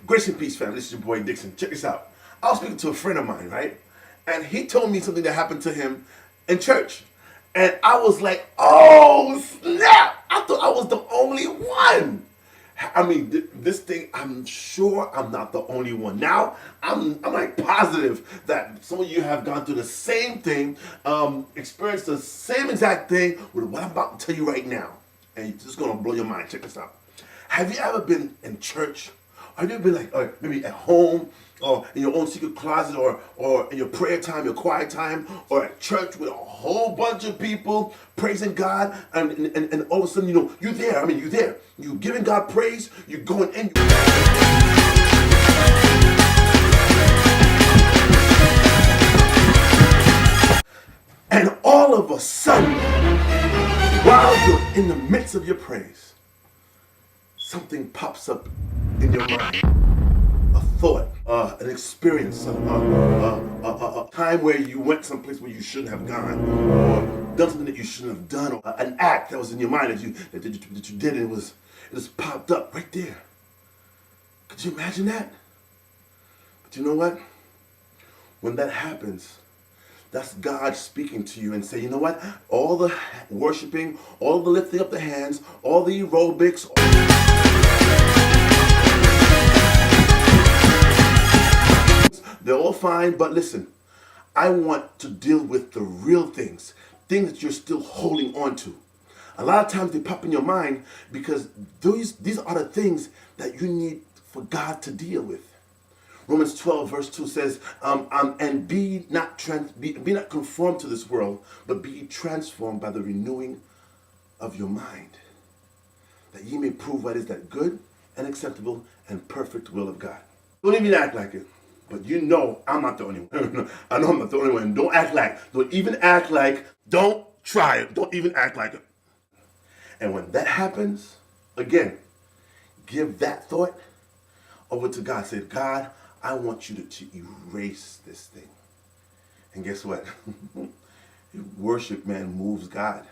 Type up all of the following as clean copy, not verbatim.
Grace and peace, family. This is your boy Dickson. Check this out. I was speaking to a friend of mine, right? And he told me something that happened to him in church. And I was like, oh, snap! I thought I was the only one. I mean, this thing, I'm sure I'm not the only one. Now, I'm like positive that some of you have gone through the same thing, experienced the same exact thing with what I'm about to tell you right now. And it's just going to blow your mind. Check this out. Have you ever been in church? Have you ever been like, maybe at home, or in your own secret closet, or in your prayer time, your quiet time, or at church with a whole bunch of people praising God, and all of a sudden, you're there. I mean, you're there. You're giving God praise. You're going in. And all of a sudden, while you're in the midst of your praise, something pops up in your mind. A thought, an experience, a time where you went someplace where you shouldn't have gone, or done something that you shouldn't have done, or an act that was in your mind that you did, and it just popped up right there. Could you imagine that? But you know what? When that happens, that's God speaking to you and say, you know what? All the worshiping, all the lifting up the hands, all the aerobics, they're all fine, but listen, I want to deal with the real things that you're still holding on to. A lot of times they pop in your mind because these are the things that you need for God to deal with. Romans 12 verse 2 says, and be not conformed to this world, but be transformed by the renewing of your mind, that ye may prove what is that good and acceptable and perfect will of God. Don't even act like it. But you know I'm not the only one. I know I'm not the only one. Don't act like. Don't even act like. Don't try it. Don't even act like it. And when that happens, again, give that thought over to God. Say, God, I want you to erase this thing. And guess what? Worship, man, moves God.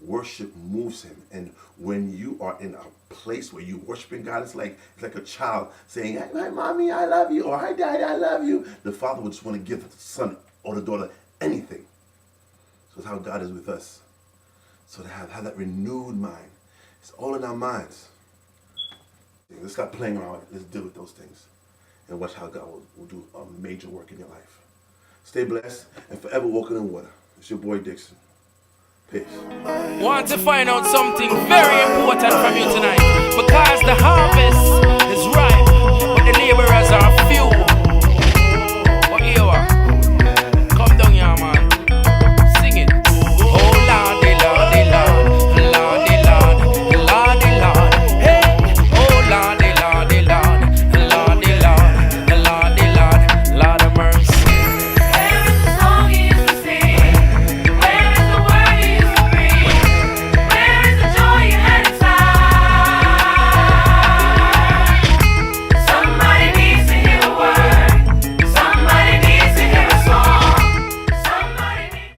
Worship moves him. And when you are in a place where you're worshiping God, it's like a child saying, hi, mommy, I love you, or hi, daddy, I love you. The father would just want to give the son or the daughter anything. So that's how God is with us. So to have that renewed mind, it's all in our minds. Let's stop playing around. Let's deal with those things and watch how God will do a major work in your life. Stay blessed and forever walking in water. It's your boy Dickson. Peace. Want to find out something very important from you tonight, because the harvest is ripe, but the laborers are few.